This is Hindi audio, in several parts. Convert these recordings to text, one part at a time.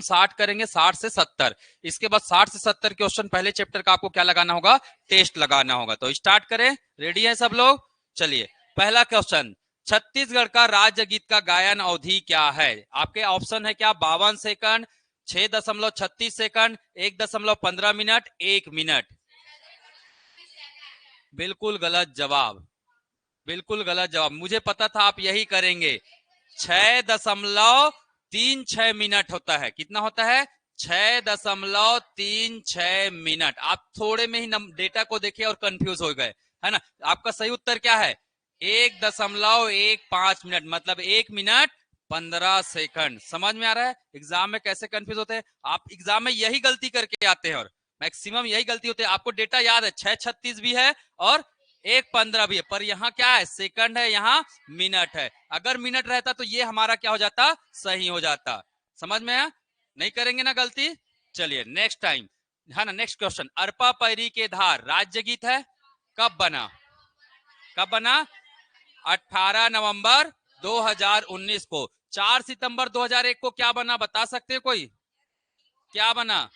60 करेंगे, 60 से 70। इसके बाद 60 से 70 क्वेश्चन पहले चैप्टर का आपको क्या लगाना होगा, टेस्ट लगाना होगा। तो स्टार्ट करें, रेडी है सब लोग? चलिए पहला क्वेश्चन, छत्तीसगढ़ का राज्य गीत का गायन अवधि क्या है? आपके ऑप्शन है क्या, 52 सेकंड, 6.36 सेकंड, 1.15 मिनट, 1 मिनट। बिल्कुल गलत जवाब, बिल्कुल गलत जवाब। मुझे पता था आप यही करेंगे। 6.36 मिनट होता है। कितना होता है? 6.36 मिनट। आप थोड़े में ही डेटा को देखे और कंफ्यूज हो गए, है ना? आपका सही उत्तर क्या है? 1.15 मिनट, मतलब 1 मिनट 15 सेकंड। समझ में आ रहा है एग्जाम में कैसे कंफ्यूज होते हैं? आप एग्जाम में यही गलती करके आते हैं और मैक्सिमम यही गलती होती है। आपको डेटा याद है, 6.36 भी है और 1.15 भी है, पर यहाँ क्या है, सेकंड है, यहाँ मिनट है। अगर मिनट रहता तो ये हमारा क्या हो जाता, सही हो जाता। समझ में आया? नहीं करेंगे ना गलती। चलिए नेक्स्ट टाइम, है ना। नेक्स्ट क्वेश्चन, अरपा पैरी के धार राज्य गीत है, कब बना? कब बना? 18 नवंबर 2019 को। 4 सितंबर 2001 को क्या बना, बता सकते हैं कोई? क्या बना?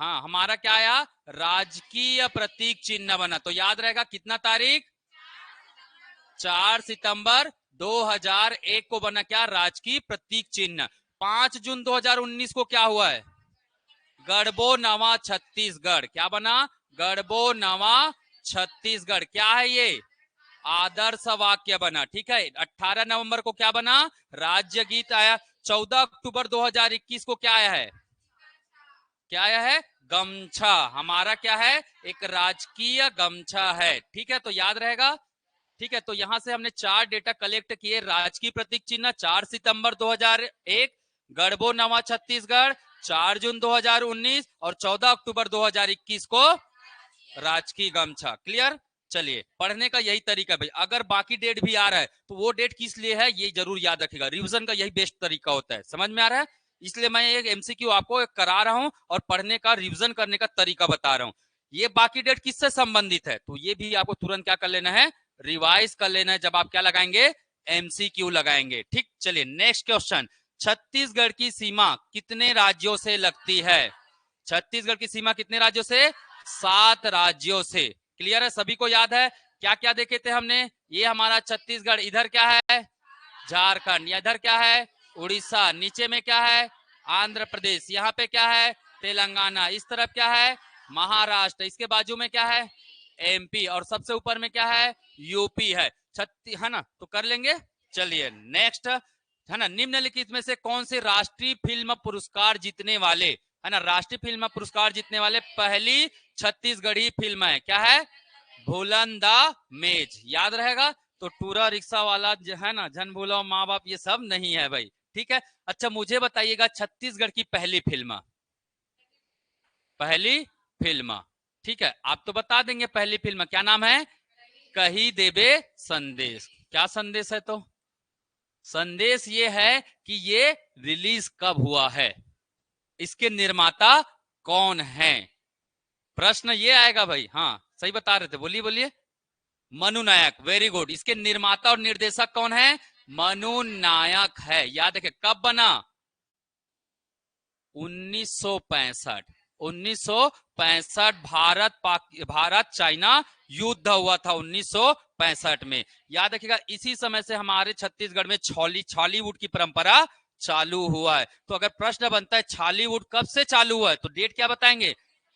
हाँ, हमारा क्या आया, राजकीय प्रतीक चिन्ह बना। तो याद रहेगा कितना तारीख, 4 सितंबर 2001 को बना क्या, राजकीय प्रतीक चिन्ह। 5 जून 2019 को क्या हुआ है, गढ़बो नवा छत्तीसगढ़। क्या बना, गढ़बो नवा छत्तीसगढ़। क्या है ये, आदर्श वाक्य बना। ठीक है। 18 नवंबर को क्या बना, राज्य गीत आया। 14 अक्टूबर 2021 को क्या आया है, क्या आया है, गमछा। हमारा क्या है, एक राजकीय गमछा है। ठीक है, तो याद रहेगा। ठीक है, तो यहां से हमने 4 डेटा कलेक्ट किए। राजकीय प्रतीक चिन्ह 4 सितंबर 2001, गढ़बो नवा छत्तीसगढ़ 4 जून 2019 और 14 अक्टूबर 2021 को राजकीय गमछा। क्लियर? चलिए, पढ़ने का यही तरीका भाई। अगर बाकी डेट भी आ रहा है तो वो डेट किस लिए है ये जरूर याद रखिएगा। रिवीजन का यही बेस्ट तरीका होता है। समझ में आ रहा है? इसलिए मैं एक एमसीक्यू आपको करा रहा हूं और पढ़ने का रिवीजन करने का तरीका बता रहा हूं। ये बाकी डेट किससे संबंधित है तो ये भी आपको तुरंत क्या कर लेना है, रिवाइज कर लेना है, जब आप क्या लगाएंगे, एमसीक्यू लगाएंगे। ठीक, चलिए नेक्स्ट क्वेश्चन, छत्तीसगढ़ की सीमा कितने राज्यों से लगती है? छत्तीसगढ़ की सीमा कितने राज्यों से, 7 राज्यों से। क्लियर है, सभी को याद है? क्या क्या देखे थे हमने, ये हमारा छत्तीसगढ़, इधर क्या है, झारखंड, इधर क्या है, उड़ीसा, नीचे में क्या है, आंध्र प्रदेश, यहाँ पे क्या है, तेलंगाना, इस तरफ क्या है, महाराष्ट्र, इसके बाजू में क्या है, एमपी, और सबसे ऊपर में क्या है, यूपी है। है ना, तो कर लेंगे। चलिए नेक्स्ट, है ना, निम्नलिखित में से कौन से राष्ट्रीय फिल्म पुरस्कार जीतने वाले, है ना, राष्ट्रीय फिल्म पुरस्कार जीतने वाले पहली छत्तीसगढ़ी फिल्म है? क्या है, भूलंदा मेज। याद रहेगा। तो टूरा रिक्शा वाला जो है ना, जन भूलो माँ बाप, ये सब नहीं है भाई। ठीक है। अच्छा मुझे बताइएगा, छत्तीसगढ़ की पहली फिल्म, पहली फिल्म, ठीक है, आप तो बता देंगे पहली फिल्म क्या नाम है, कही देबे संदेश। क्या संदेश है, तो संदेश ये है कि ये रिलीज कब हुआ है, इसके निर्माता कौन है, प्रश्न ये आएगा भाई। हाँ सही बता रहे थे, बोलिए बोलिए। Manu Nayak, very good. इसके निर्माता और निर्देशक कौन है, मनु नायक है। याद रखे, कब बना, 1965। 1965 भारत चाइना युद्ध हुआ था 1965 में। याद रखिएगा, इसी समय से हमारे छत्तीसगढ़ में छॉलीवुड की परंपरा चालू हुआ है। तो अगर प्रश्न बनता है छॉलीवुड कब से चालू हुआ है, तो डेट क्या बताएंगे,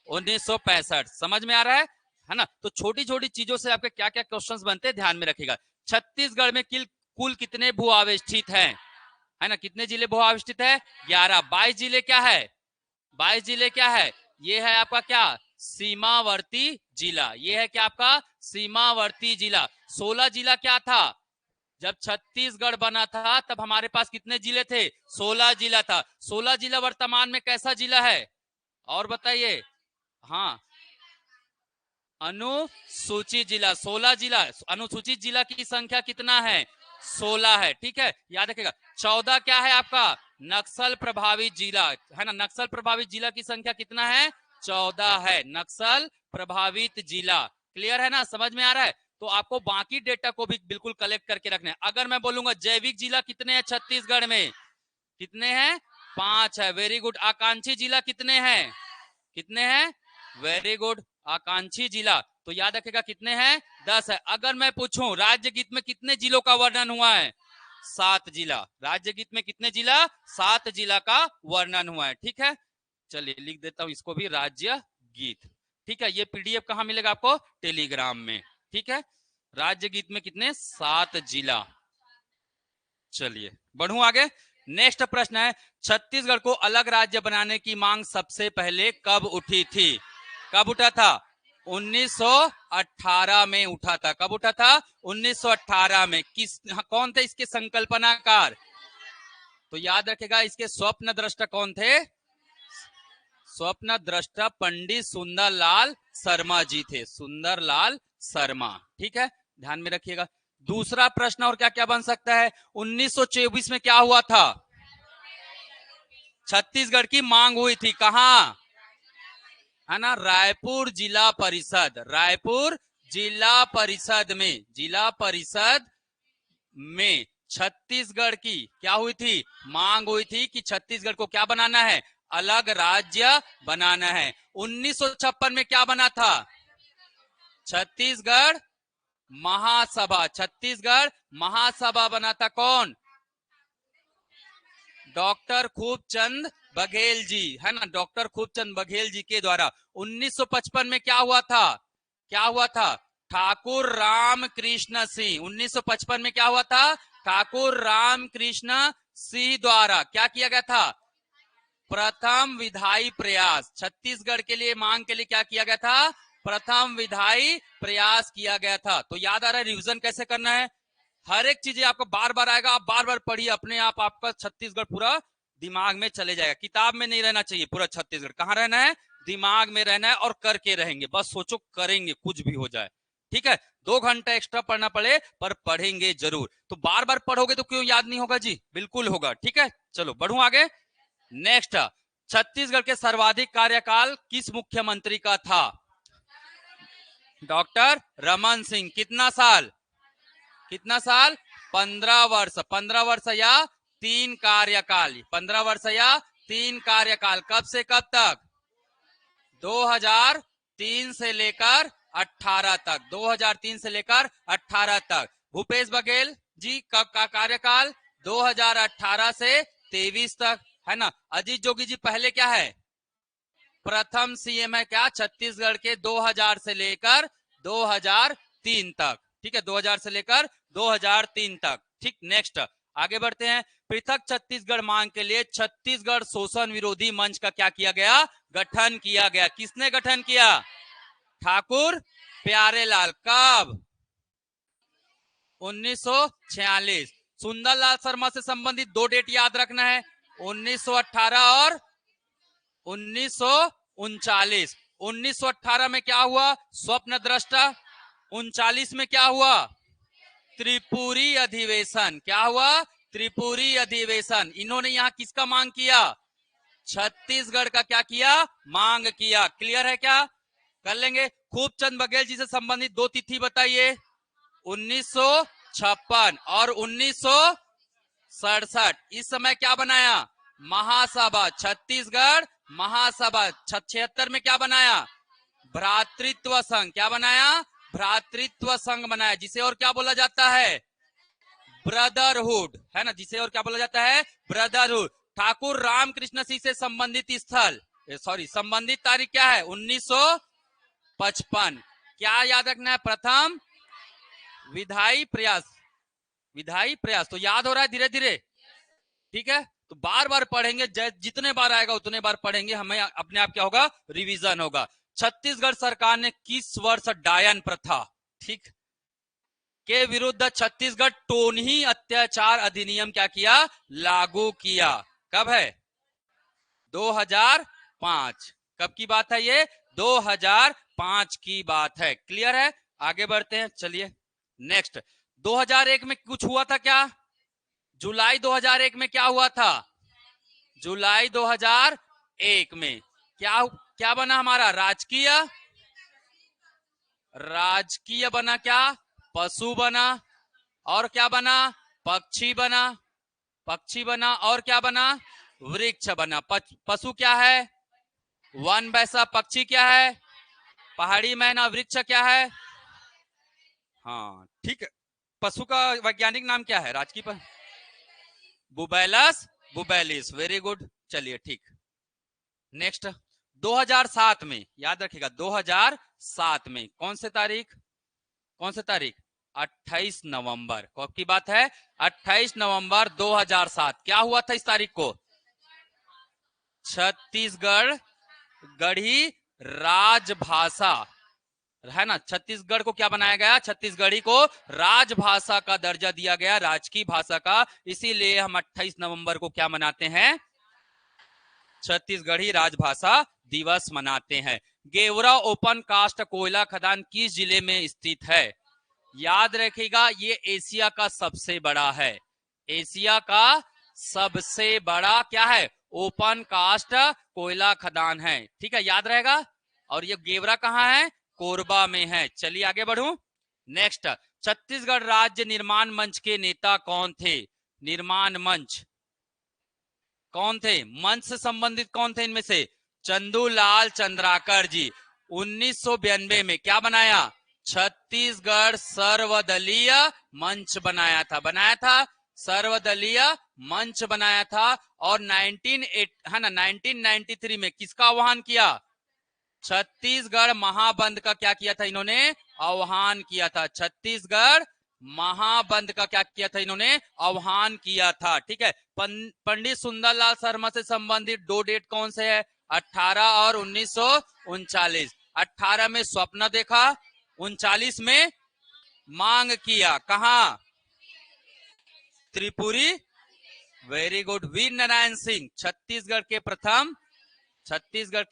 1965। समझ में आ रहा है ना? तो छोटी छोटी चीजों से आपके क्या क्या क्वेश्चंस बनते हैं, ध्यान में रखिएगा। छत्तीसगढ़ में कुल कितने भू आवेष्टित हैं, है ना, कितने जिले भू आवेष्टित है, 11। 22 जिले क्या है, 22 जिले क्या है, ये है आपका क्या, सीमावर्ती जिला। ये है क्या आपका, सीमावर्ती जिला। 16 जिला क्या था, जब छत्तीसगढ़ बना था तब हमारे पास कितने जिले थे, 16 जिला था। 16 जिला वर्तमान में कैसा जिला है, और बताइए। हाँ, अनुसूचित जिला। 16 जिला, अनुसूचित जिला की संख्या कितना है, 16 है। ठीक है, याद रखिएगा। 14 क्या है आपका, नक्सल प्रभावित जिला, है ना, नक्सल प्रभावित जिला की संख्या कितना है, 14 है, नक्सल प्रभावित जिला। क्लियर है ना, समझ में आ रहा है? तो आपको बाकी डेटा को भी बिल्कुल कलेक्ट करके रखना है। अगर मैं बोलूंगा जैविक जिला कितने हैं छत्तीसगढ़ में, कितने हैं, 5 है, वेरी गुड। आकांक्षी जिला कितने हैं? कितने हैं? Very good. आकांक्षी जिला तो याद रखेगा कितने हैं? 10 है। अगर मैं पूछूं राज्य गीत में कितने जिलों का वर्णन हुआ है? 7 जिला। राज्य गीत में कितने जिला? 7 जिला का वर्णन हुआ है। ठीक है, चलिए लिख देता हूं इसको भी, राज्य गीत। ठीक है, ये पीडीएफ कहां मिलेगा आपको? टेलीग्राम में। ठीक है, राज्य गीत में कितने? 7 जिला। चलिए बढ़ूं आगे। नेक्स्ट प्रश्न है, छत्तीसगढ़ को अलग राज्य बनाने की मांग सबसे पहले कब उठी थी? कब उठा था? 1918 में उठा था। कब उठा था? 1918 में। कौन थे इसके संकल्पनाकार? तो याद रखेगा इसके स्वप्न दृष्टा कौन थे? स्वप्न दृष्टा पंडित सुंदरलाल शर्मा जी थे। सुंदरलाल शर्मा। ठीक है, ध्यान में रखिएगा। दूसरा प्रश्न और क्या क्या बन सकता है? 1924 में क्या हुआ था? छत्तीसगढ़ की मांग हुई थी। कहां? है ना, रायपुर जिला परिषद। रायपुर जिला परिषद में, जिला परिषद में छत्तीसगढ़ की क्या हुई थी? मांग हुई थी कि छत्तीसगढ़ को क्या बनाना है? अलग राज्य बनाना है। 1956 में क्या बना था? छत्तीसगढ़ महासभा। छत्तीसगढ़ महासभा बना था। कौन? डॉक्टर खूबचंद बघेल जी, है ना, डॉक्टर खूबचंद बघेल जी के द्वारा। 1955 में क्या हुआ था? क्या हुआ था? ठाकुर रामकृष्ण सिंह। 1955 में क्या हुआ था? ठाकुर रामकृष्ण सिंह द्वारा क्या किया गया था? प्रथम विधायी प्रयास। छत्तीसगढ़ के लिए मांग के लिए क्या किया गया था? प्रथम विधायी प्रयास किया गया था। तो याद आ रहा है रिवीजन कैसे करना है? हर एक चीजें आपको बार बार आएगा, आप बार बार पढ़िए, अपने आप आपका छत्तीसगढ़ पूरा दिमाग में चले जाएगा। किताब में नहीं रहना चाहिए पूरा छत्तीसगढ़, कहाँ रहना है? दिमाग में रहना है। और करके रहेंगे, बस सोचो करेंगे, कुछ भी हो जाए। ठीक है, 2 घंटा एक्स्ट्रा पढ़ना पड़े पर पढ़ेंगे जरूर। तो बार बार पढ़ोगे तो क्यों याद नहीं होगा जी? बिल्कुल होगा। ठीक है, चलो बढ़ू आगे। नेक्स्ट, छत्तीसगढ़ के सर्वाधिक कार्यकाल किस मुख्यमंत्री का था? डॉक्टर रमन सिंह। कितना साल? कितना साल? 15 वर्ष। 15 वर्ष या 3 कार्यकाल। 15 वर्ष या 3 कार्यकाल। कब से कब तक? 2003 से लेकर 18 तक। 2003 से लेकर 18 तक। भूपेश बघेल जी कब का कार्यकाल? 2018 से 23 तक, है ना। अजीत जोगी जी पहले क्या है? प्रथम सीएम है क्या? छत्तीसगढ़ के 2000 से लेकर 2003 तक। ठीक है, 2000 से लेकर 2003 तक। ठीक, नेक्स्ट आगे बढ़ते हैं। पृथक छत्तीसगढ़ मांग के लिए छत्तीसगढ़ शोषण विरोधी मंच का क्या किया गया? गठन किया गया। किसने गठन किया? ठाकुर प्यारेलाल। कब? 1946। सुंदरलाल शर्मा से संबंधित 2 डेट याद रखना है, 1918 और 1939। 1918 में क्या हुआ? स्वप्न दृष्टा। 39 में क्या हुआ? त्रिपुरी अधिवेशन। क्या हुआ? त्रिपुरी अधिवेशन। इन्होंने यहाँ किसका मांग किया? छत्तीसगढ़ का क्या किया? मांग किया। क्लियर है क्या? कर लेंगे। खूबचंद बघेल जी से संबंधित 2 तिथि बताइए। 1956 और 1967। इस समय क्या बनाया? महासभा। छत्तीसगढ़ महासभा। 76 में क्या बनाया? भ्रातृत्व संघ। क्या बनाया? भ्रातृत्व संघ बनाया, जिसे और क्या बोला जाता है? ब्रदरहुड, है ना, जिसे और क्या बोला जाता है? ब्रदरहुड। ठाकुर रामकृष्ण सिंह से संबंधित स्थल, सॉरी संबंधित तारीख क्या है? 1955। क्या याद रखना है? प्रथम विधायी प्रयास। विधायी प्रयास तो याद हो रहा है धीरे धीरे? ठीक है, तो बार बार पढ़ेंगे, जितने बार आएगा उतने बार पढ़ेंगे, हमें अपने आप क्या होगा? रिवीजन होगा। छत्तीसगढ़ सरकार ने किस वर्ष डायन प्रथा, ठीक, के विरुद्ध छत्तीसगढ़ टोनही अत्याचार अधिनियम क्या किया? लागू किया। कब है? 2005। कब की बात है ये? 2005 की बात है। क्लियर है? आगे बढ़ते हैं, चलिए नेक्स्ट। 2001 में कुछ हुआ था क्या? जुलाई 2001 में क्या हुआ था? जुलाई 2001 में क्या क्या बना हमारा? राजकीय, राजकीय बना क्या? पशु बना। और क्या बना? पक्षी बना। पक्षी बना और क्या बना? वृक्ष बना। पशु क्या है? वन। वैसा पक्षी क्या है? पहाड़ी मैना। वृक्ष क्या है? हाँ ठीक है। पशु का वैज्ञानिक नाम क्या है राजकी पर? बुबैलस बुबैलिस। Very good. चलिए ठीक। नेक्स्ट 2007 में, याद रखिएगा 2007 में कौन से तारीख, कौन से तारीख? 28 नवंबर। कब की बात है? 28 नवंबर 2007। क्या हुआ था इस तारीख को? छत्तीसगढ़ गढ़ी राजभाषा, है ना। छत्तीसगढ़ को क्या बनाया गया? छत्तीसगढ़ी को राजभाषा का दर्जा दिया गया, राजकीय भाषा का। इसीलिए हम 28 नवंबर को क्या मनाते हैं? छत्तीसगढ़ी राजभाषा दिवस मनाते हैं। गेवरा ओपन कास्ट कोयला खदान किस जिले में स्थित है? याद रखिएगा ये एशिया का सबसे बड़ा है। एशिया का सबसे बड़ा क्या है? ओपन कास्ट कोयला खदान है। ठीक है, याद रहेगा। और ये गेवरा कहाँ है? कोरबा में है। चलिए आगे बढ़ूं। नेक्स्ट, छत्तीसगढ़ राज्य निर्माण मंच के नेता कौन थे? निर्माण मंच कौन थे? मंच से संबंधित कौन थे इनमें से? चंदूलाल चंद्राकर जी। 1992 में क्या बनाया? छत्तीसगढ़ सर्वदलीय मंच बनाया था, बनाया था सर्वदलीय मंच बनाया था। और 1993 में किसका आह्वान किया? छत्तीसगढ़ महाबंद का क्या किया था इन्होंने? आह्वान किया था। छत्तीसगढ़ महाबंद का क्या किया था इन्होंने? आह्वान किया था। ठीक है। पंडित सुंदरलाल शर्मा से संबंधित दो डेट कौन से है? 18 और 1939। 18 में स्वप्न देखा, 39 में मांग किया। कहा? त्रिपुरी। Very good. वीर नारायण सिंह छत्तीसगढ़ के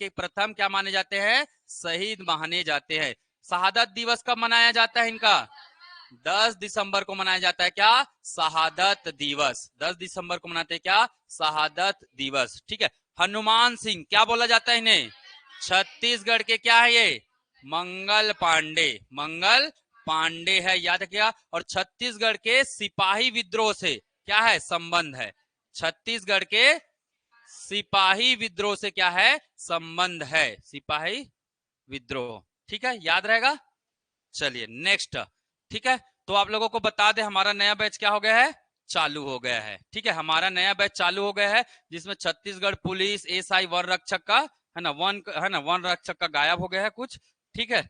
प्रथम क्या माने जाते हैं? शहीद माने जाते हैं। शहादत दिवस कब मनाया जाता है इनका? 10 दिसंबर को मनाया जाता है। क्या? शहादत दिवस। 10 दिसंबर को मनाते हैं क्या? शहादत दिवस। ठीक है। हनुमान सिंह क्या बोला जाता है इन्हें? छत्तीसगढ़ के क्या है ये? मंगल पांडे। मंगल पांडे है, याद रखिएगा। और छत्तीसगढ़ के सिपाही विद्रोह से क्या है? संबंध है। छत्तीसगढ़ के सिपाही विद्रोह से क्या है? संबंध है। सिपाही विद्रोह। ठीक है, याद रहेगा। चलिए नेक्स्ट। ठीक है, तो आप लोगों को बता दें हमारा नया बैच क्या हो गया है? चालू हो गया है। ठीक है, हमारा नया बैच चालू हो गया है जिसमें छत्तीसगढ़ पुलिस, एसआई, वन रक्षक का है ना, वन रक्षक का गायब हो गया है कुछ। ठीक है,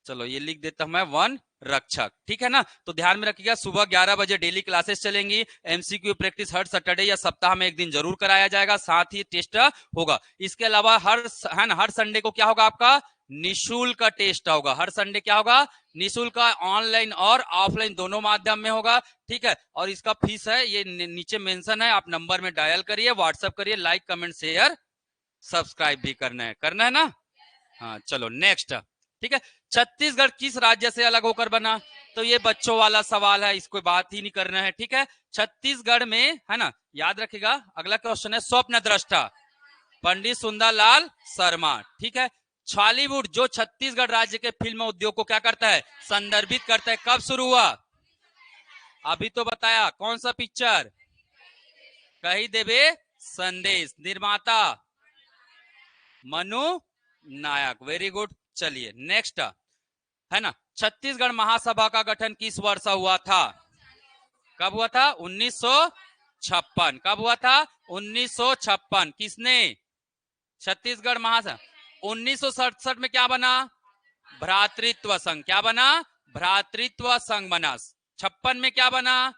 चलो ये लिख देता हूं मैं, वन रक्षक। ठीक है ना। तो ध्यान में रखिएगा सुबह 11 बजे डेली क्लासेस चलेंगी। एमसीक्यू प्रैक्टिस हर सैटरडे या सप्ताह में एक दिन जरूर कराया जाएगा, साथ ही टेस्ट होगा। इसके अलावा हर संडे को क्या होगा आपका? निःशुल्क का टेस्ट होगा। हर संडे क्या होगा? निःशुल्क। ऑनलाइन और ऑफलाइन दोनों माध्यम में होगा। ठीक है, और इसका फीस है ये नीचे मेंशन है, आप नंबर में डायल करिए, व्हाट्सएप करिए, लाइक कमेंट शेयर सब्सक्राइब भी करना है ना। हाँ चलो नेक्स्ट। ठीक है, छत्तीसगढ़ किस राज्य से अलग होकर बना? तो ये बच्चों वाला सवाल है, इसको बात ही नहीं करना है। ठीक है, छत्तीसगढ़ में है ना, याद रखिएगा। अगला क्वेश्चन है स्वप्न दृष्टा पंडित सुंदरलाल शर्मा। ठीक है, बॉलीवुड जो छत्तीसगढ़ राज्य के फिल्म उद्योग को क्या करता है? संदर्भित करता है। कब शुरू हुआ? अभी तो बताया। कौन सा पिक्चर? कही देवे संदेश। निर्माता मनु नायक। Very good. चलिए नेक्स्ट है ना, छत्तीसगढ़ महासभा का गठन किस वर्ष हुआ था? कब हुआ था? 1956। कब हुआ था? 1956। किसने? छत्तीसगढ़ महासभा। 1967 में क्या बना? भ्रातृत्व संघ। क्या बना? भ्रातृत्व संघ बना। 56 में क्या बना?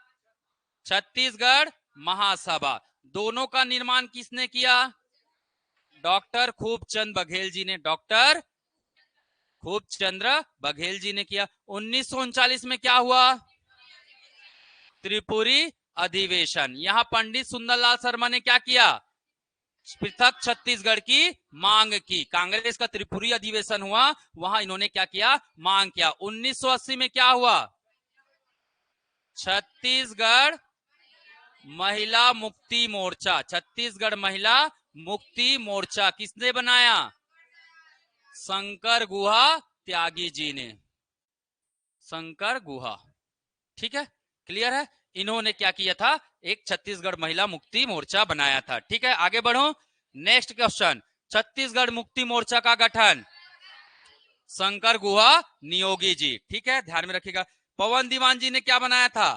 छत्तीसगढ़ महासभा। दोनों का निर्माण किसने किया? डॉक्टर खूबचंद बघेल जी ने। डॉक्टर खूबचंद्र बघेल जी ने किया। 1939 में क्या हुआ? त्रिपुरी अधिवेशन। यहां पंडित सुंदरलाल शर्मा ने क्या किया? पृथक छत्तीसगढ़ की मांग की। कांग्रेस का त्रिपुरी अधिवेशन हुआ, वहां इन्होंने क्या किया? मांग किया। 1980 में क्या हुआ? छत्तीसगढ़ महिला मुक्ति मोर्चा। छत्तीसगढ़ महिला मुक्ति मोर्चा किसने बनाया? शंकर गुहा त्यागी जी ने। शंकर गुहा। ठीक है, क्लियर है। इन्होंने क्या किया था, एक छत्तीसगढ़ महिला मुक्ति मोर्चा बनाया था। ठीक है, आगे बढ़ो। नेक्स्ट क्वेश्चन, छत्तीसगढ़ मुक्ति मोर्चा का गठन शंकर गुहा नियोगी जी। ठीक है, ध्यान में रखिएगा। पवन दीवान जी ने क्या बनाया था,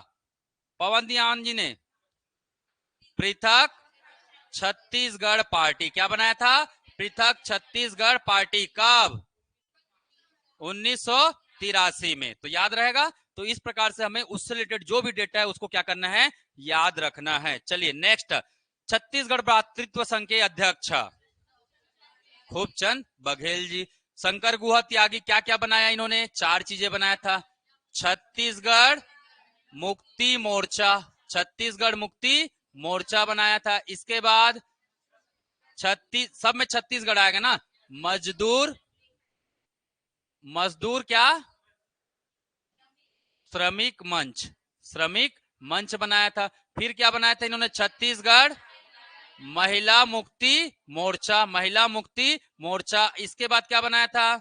पवन दीवान जी ने पृथक छत्तीसगढ़ पार्टी क्या बनाया था, पृथक छत्तीसगढ़ पार्टी। कब, 1983 में। तो याद रहेगा। तो इस प्रकार से हमें उससे रिलेटेड जो भी डेटा है उसको क्या करना है, याद रखना है। चलिए नेक्स्ट, छत्तीसगढ़ भ्रातृत्व संघ के अध्यक्ष खूबचंद बघेल जी। शंकर गुहा त्यागी क्या क्या बनाया इन्होंने, 4 चीजें बनाया था। छत्तीसगढ़ मुक्ति मोर्चा, छत्तीसगढ़ मुक्ति मोर्चा बनाया था। इसके बाद सब में छत्तीसगढ़ आएगा ना, मजदूर क्या, श्रमिक मंच, श्रमिक मंच बनाया था। फिर क्या बनाया था इन्होंने, छत्तीसगढ़ महिला मुक्ति मोर्चा, महिला मुक्ति मोर्चा। इसके बाद क्या बनाया था,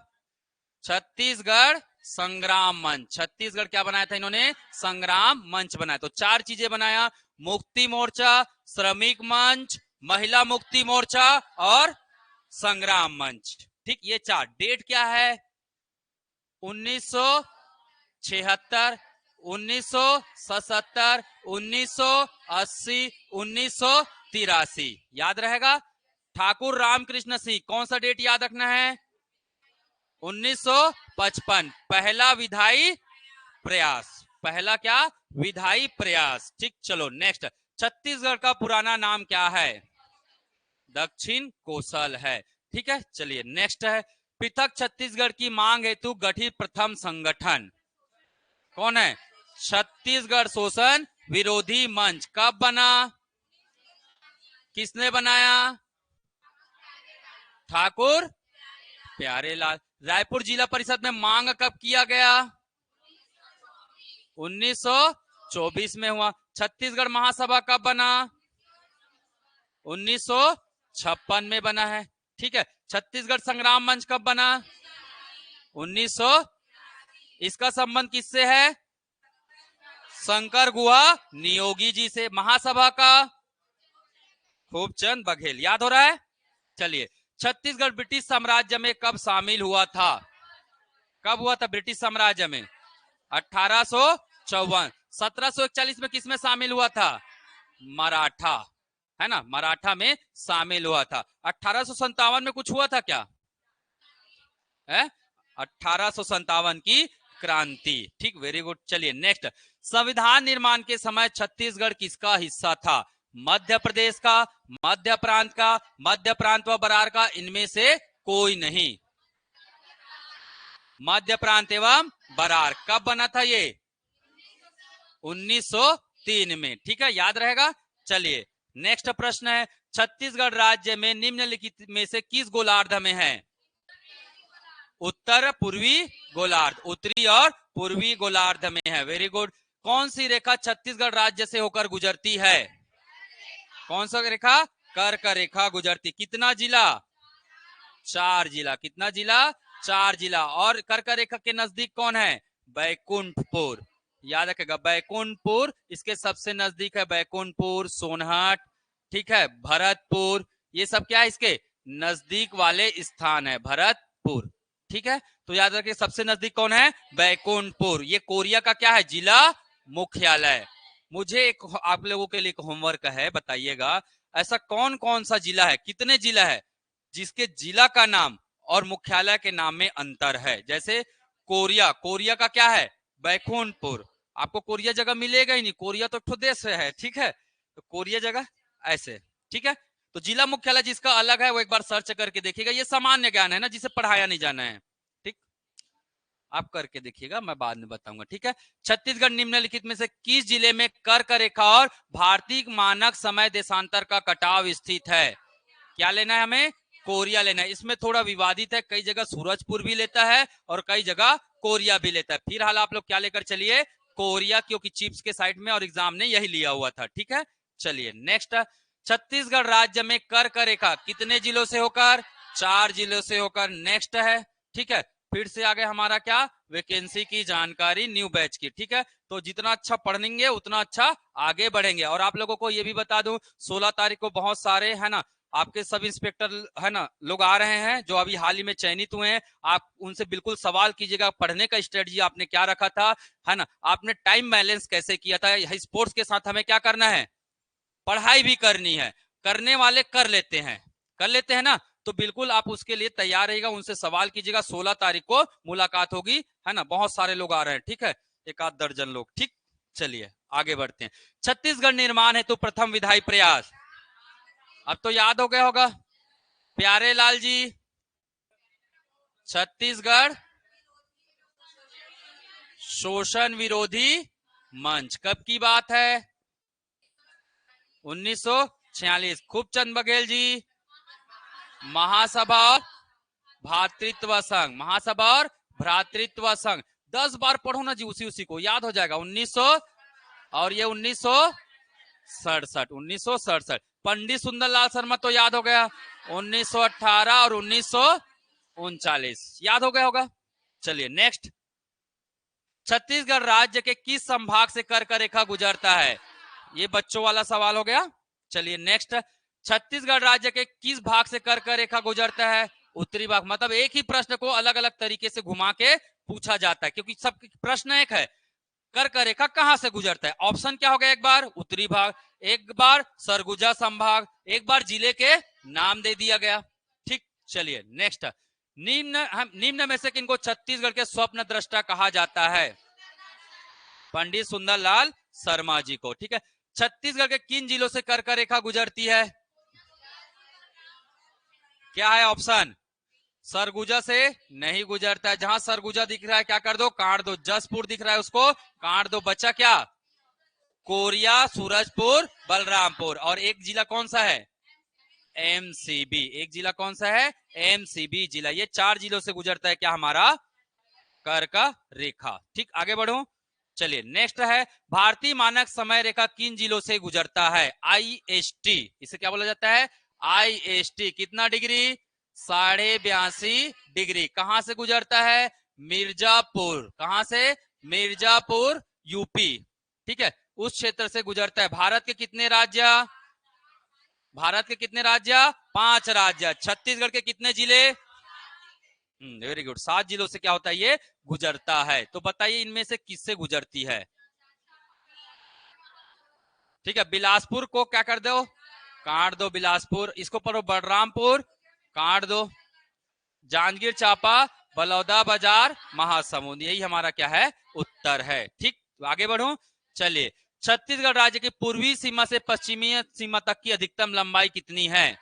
छत्तीसगढ़ संग्राम मंच, छत्तीसगढ़ क्या बनाया था इन्होंने, संग्राम मंच बनाया। तो 4 चीजें बनाया, मुक्ति मोर्चा, श्रमिक मंच, महिला मुक्ति मोर्चा और संग्राम मंच। ठीक, ये 4। डेट क्या है, 1976, 1977, 1980, 1983। याद रहेगा। ठाकुर रामकृष्ण सिंह, कौन सा डेट याद रखना है, 1955, पहला विधायी प्रयास, पहला क्या, विधायी प्रयास। ठीक, चलो नेक्स्ट, छत्तीसगढ़ का पुराना नाम क्या है, दक्षिण कोसल है। ठीक है, चलिए नेक्स्ट है, पृथक छत्तीसगढ़ की मांग हेतु गठित प्रथम संगठन कौन है, छत्तीसगढ़ शोषण विरोधी मंच। कब बना, किसने बनाया, ठाकुर प्यारेलाल। रायपुर जिला परिषद में मांग कब किया गया, 1924 में हुआ। छत्तीसगढ़ महासभा कब बना, 1956 में बना है। ठीक है, छत्तीसगढ़ संग्राम मंच कब बना, 1900। इसका संबंध किससे है, शंकर गुहा नियोगी जी से। महासभा का खूबचंद बघेल। याद हो रहा है। चलिए, छत्तीसगढ़ ब्रिटिश साम्राज्य में कब शामिल हुआ था, कब हुआ था ब्रिटिश साम्राज्य में, 1854। 1741 में किसमें शामिल हुआ था, मराठा, है ना, मराठा में शामिल हुआ था। 1857 में कुछ हुआ था क्या है, 1857 की क्रांति। ठीक, वेरी गुड। चलिए नेक्स्ट, संविधान निर्माण के समय छत्तीसगढ़ किसका हिस्सा था, मध्य प्रदेश का, मध्य प्रांत का, मध्य प्रांत व बरार का, इनमें से कोई नहीं, मध्य प्रांत एवं बरार। कब बना था ये, 1903 में। ठीक है, याद रहेगा। चलिए नेक्स्ट प्रश्न है, छत्तीसगढ़ राज्य में निम्नलिखित में से किस गोलार्ध में है, उत्तर पूर्वी गोलार्ध, उत्तरी और पूर्वी गोलार्ध में है। Very good. कौन सी रेखा छत्तीसगढ़ राज्य से होकर गुजरती है, कौन सा रेखा, कर्क रेखा गुजरती। कितना जिला, 4 जिला। कितना जिला, 4 जिला। और कर्क रेखा के नजदीक कौन है, बैकुंठपुर। याद रखेगा, बैकुंठपुर इसके सबसे नजदीक है, बैकुंठपुर, सोनहट, ठीक है, भरतपुर, ये सब क्या है इसके नजदीक वाले स्थान है, भरतपुर। ठीक है, तो याद रखिए सबसे नजदीक कौन है, बैकुंठपुर। ये कोरिया का क्या है, जिला मुख्यालय। मुझे एक आप लोगों के लिए होमवर्क है, बताइएगा ऐसा कौन कौन सा जिला है, कितने जिला है जिसके जिला का नाम और मुख्यालय के नाम में अंतर है। जैसे कोरिया, कोरिया का क्या है, बैकुंठपुर। आपको कोरिया जगह मिलेगा ही नहीं, कोरिया तो एक देश है। ठीक है, तो कोरिया जगह ऐसे। ठीक है, तो जिला मुख्यालय जिसका अलग है वो एक बार सर्च करके देखिएगा। ये सामान्य ज्ञान है ना, जिसे पढ़ाया नहीं जाना है। ठीक, आप करके देखिएगा, मैं बाद में बताऊंगा। ठीक है, छत्तीसगढ़ निम्नलिखित में से किस जिले में कर्क रेखा और भारतीय मानक समय देशांतर का कटाव स्थित है। क्या लेना है हमें, कोरिया लेना है। इसमें थोड़ा विवादित है, कई जगह सूरजपुर भी लेता है और कई जगह कोरिया भी लेता है। फिलहाल आप लोग क्या लेकर चलिए, कोरिया, क्योंकि चिप्स के साइड में और एग्जाम ने यही लिया हुआ था। ठीक है, चलिए नेक्स्ट, छत्तीसगढ़ राज्य में कर्क रेखा कितने जिलों से होकर, 4 जिलों से होकर। नेक्स्ट है, ठीक है, फिर से आ गया हमारा क्या, वैकेंसी की जानकारी न्यू बैच की। ठीक है, तो जितना अच्छा पढ़ेंगे उतना अच्छा आगे बढ़ेंगे। और आप लोगों को ये भी बता दूं, 16 तारीख को बहुत सारे है ना आपके सब इंस्पेक्टर है ना लोग आ रहे हैं जो अभी हाल ही में चयनित हुए हैं। आप उनसे बिल्कुल सवाल कीजिएगा, पढ़ने का स्ट्रेटजी आपने क्या रखा था, है ना, आपने टाइम बैलेंस कैसे किया था। स्पोर्ट्स के साथ हमें क्या करना है, पढ़ाई भी करनी है। करने वाले कर लेते हैं ना, तो बिल्कुल आप उसके लिए तैयार रहिएगा, उनसे सवाल कीजिएगा। 16 तारीख को मुलाकात होगी, है ना, बहुत सारे लोग आ रहे हैं। ठीक है, एक आध दर्जन लोग। ठीक, चलिए आगे बढ़ते हैं। छत्तीसगढ़ निर्माण हेतु प्रथम विधायी प्रयास, अब तो याद हो गया होगा प्यारे लाल जी। छत्तीसगढ़ शोषण विरोधी मंच कब की बात है, 1946। खूबचंद बघेल जी, महासभा और भ्रातृत्व संघ, महासभा और भ्रातृत्व संघ। 10 बार पढ़ो ना जी, उसी को याद हो जाएगा। 1900 और ये 1967। पंडित सुंदरलाल शर्मा तो याद हो गया, 1918 और 1939 याद हो गया होगा। चलिए नेक्स्ट, छत्तीसगढ़ राज्य के किस संभाग से कर्क रेखा गुजरता है, ये बच्चों वाला सवाल हो गया। चलिए नेक्स्ट, छत्तीसगढ़ राज्य के किस भाग से कर्क रेखा गुजरता है, उत्तरी भाग। मतलब एक ही प्रश्न को अलग अलग तरीके से घुमा के पूछा जाता है, क्योंकि सब प्रश्न एक है। कर्क रेखा कहां से गुजरता है, ऑप्शन क्या हो गया, एक बार उत्तरी भाग, एक बार सरगुजा संभाग, एक बार जिले के नाम दे दिया गया। ठीक, चलिए नेक्स्ट, निम्न में से किनको छत्तीसगढ़ के स्वप्न दृष्टा कहा जाता है, पंडित सुंदरलाल शर्मा जी को। ठीक है, छत्तीसगढ़ के किन जिलों से कर्क रेखा गुजरती है, क्या है ऑप्शन, सरगुजा से नहीं गुजरता है। जहां सरगुजा दिख रहा है क्या कर दो, काट दो। जसपुर दिख रहा है उसको काट दो, बचा क्या, कोरिया, सूरजपुर, बलरामपुर। और एक जिला कौन सा है, एमसीबी। एक जिला कौन सा है, एमसीबी जिला। ये 4 जिलों से गुजरता है क्या हमारा कर्क रेखा। ठीक, आगे बढ़ो। चलिए नेक्स्ट है, भारतीय मानक समय रेखा किन जिलों से गुजरता है, आईएसटी। इसे क्या बोला जाता है, आईएसटी। कितना डिग्री, 82.5 डिग्री। कहां से गुजरता है, मिर्जापुर। कहां से, मिर्जापुर, यूपी। ठीक है, उस क्षेत्र से गुजरता है। भारत के कितने राज्य, भारत के कितने राज्य, 5 राज्य। छत्तीसगढ़ के कितने जिले, वेरी गुड, 7 जिलों से क्या होता है, ये गुजरता है। तो बताइए इनमें से किससे गुजरती है। ठीक है, बिलासपुर को क्या कर दो, काट दो बिलासपुर। इसको पढ़ो बलरामपुर, काट दो। जांजगीर चांपा, बलौदा बाजार, महासमुंद, यही हमारा क्या है, उत्तर है। ठीक, आगे बढ़ो। चलिए, छत्तीसगढ़ राज्य की पूर्वी सीमा से पश्चिमी सीमा तक की अधिकतम लंबाई कितनी है,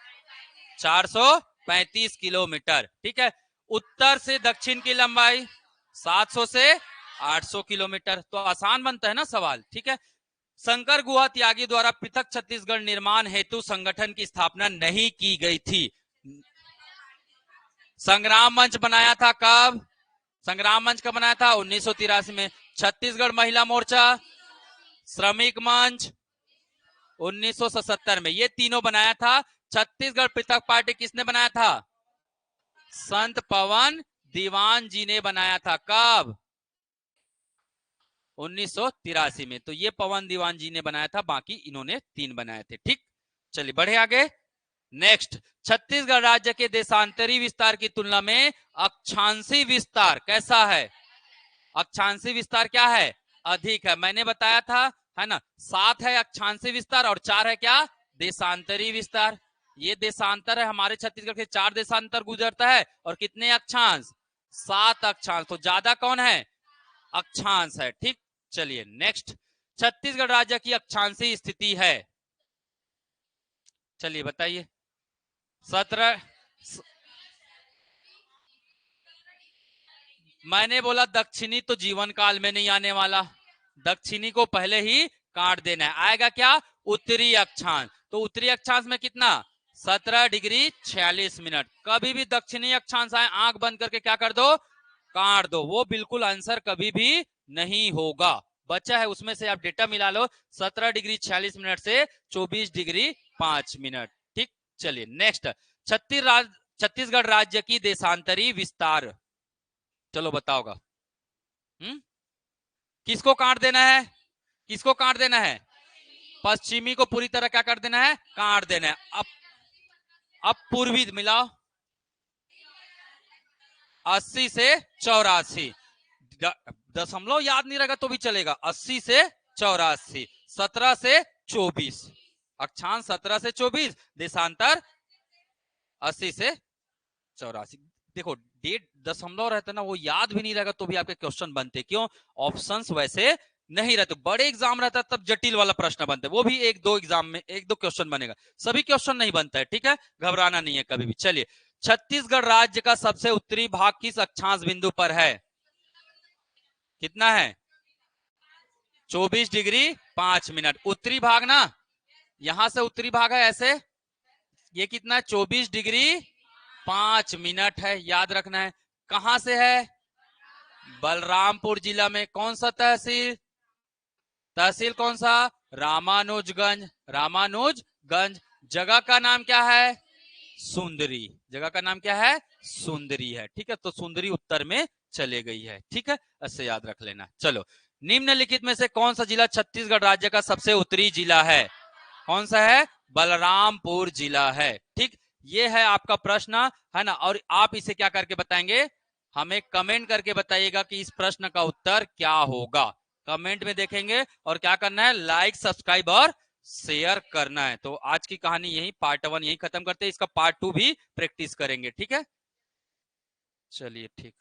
435 किलोमीटर। ठीक है, उत्तर से दक्षिण की लंबाई 700 से 800 किलोमीटर। तो आसान बनता है ना सवाल। ठीक है, शंकर गुहा त्यागी द्वारा पृथक छत्तीसगढ़ निर्माण हेतु संगठन की स्थापना नहीं की गई थी। संग्राम मंच बनाया था कब, संग्राम मंच कब बनाया था, 1983 में। छत्तीसगढ़ महिला मोर्चा, श्रमिक मंच 1977 में, ये तीनों बनाया था। छत्तीसगढ़ पृथक पार्टी किसने बनाया था, संत पवन दीवान जी ने बनाया था। कब, 1983 में। तो ये पवन दीवान जी ने बनाया था, बाकी इन्होंने 3 बनाए थे। ठीक, चलिए बढ़े आगे। नेक्स्ट, छत्तीसगढ़ राज्य के देशांतरी विस्तार की तुलना में अक्षांशी विस्तार कैसा है, अक्षांशी विस्तार क्या है, अधिक है। मैंने बताया था, है ना, 7 है अक्षांशी विस्तार और 4 है क्या, देशांतरी विस्तार। ये देशांतर है, हमारे छत्तीसगढ़ के 4 देशांतर गुजरता है और कितने अक्षांश, 7 अक्षांश। तो ज्यादा कौन है, अक्षांश है। ठीक, चलिए नेक्स्ट, छत्तीसगढ़ राज्य की अक्षांशी स्थिति है, चलिए बताइए। 17, मैंने बोला दक्षिणी तो जीवन काल में नहीं आने वाला, दक्षिणी को पहले ही काट देना है। आएगा क्या, उत्तरी अक्षांश। तो उत्तरी अक्षांश में कितना, 17 डिग्री 46 मिनट। कभी भी दक्षिणी अक्षांश आए, आंख बंद करके क्या कर दो, काट दो। वो बिल्कुल आंसर कभी भी नहीं होगा। बचा है उसमें से आप डेटा मिला लो, 17 डिग्री 46 मिनट से 24 डिग्री 5 मिनट। ठीक, चलिए नेक्स्ट, छत्तीसगढ़ राज्य की देशांतरी विस्तार, चलो बताओगा। किसको काट देना है, किसको काट देना है, पश्चिमी को पूरी तरह क्या कर देना है, काट देना है। अब पूर्वी मिलाओ, 80 से 84, दशमलव याद नहीं रहेगा तो भी चलेगा। 80 से 84, 17 से 24, अक्षांश 17 से 24, देशांतर 80 से 84। देखो डेट दशमलव रहता ना, वो याद भी नहीं रहेगा तो भी आपके क्वेश्चन बनते। क्यों? ऑप्शंस वैसे नहीं रहते। बड़े एग्जाम रहता है तब जटिल वाला प्रश्न बनता है, वो भी एक दो एग्जाम में एक दो क्वेश्चन बनेगा, सभी क्वेश्चन नहीं बनता है। ठीक है, घबराना नहीं है कभी भी। चलिए, छत्तीसगढ़ राज्य का सबसे उत्तरी भाग किस अक्षांश बिंदु पर है? कितना है? 24 डिग्री 5 मिनट। उत्तरी भाग ना, यहां से उत्तरी भाग है ऐसे, ये कितना है? 24 डिग्री 5 मिनट है, याद रखना है। कहां से है? बलरामपुर जिला में। कौन सा तहसील? तहसील कौन सा? रामानुजगंज। रामानुजगंज। जगह का नाम क्या है? सुंदरी। जगह का नाम क्या है? सुंदरी है। ठीक है, तो सुंदरी उत्तर में चले गई है। ठीक है, ऐसे याद रख लेना। चलो, निम्नलिखित में से कौन सा जिला छत्तीसगढ़ राज्य का सबसे उत्तरी जिला है? कौन सा है? बलरामपुर जिला है। ठीक, ये है आपका प्रश्न, है ना। और आप इसे क्या करके बताएंगे? हमें कमेंट करके बताइएगा कि इस प्रश्न का उत्तर क्या होगा। कमेंट में देखेंगे, और क्या करना है? लाइक, सब्सक्राइब और शेयर करना है। तो आज की कहानी यही, पार्ट 1 यही खत्म करते हैं, इसका पार्ट 2 भी प्रैक्टिस करेंगे। ठीक है, चलिए ठीक।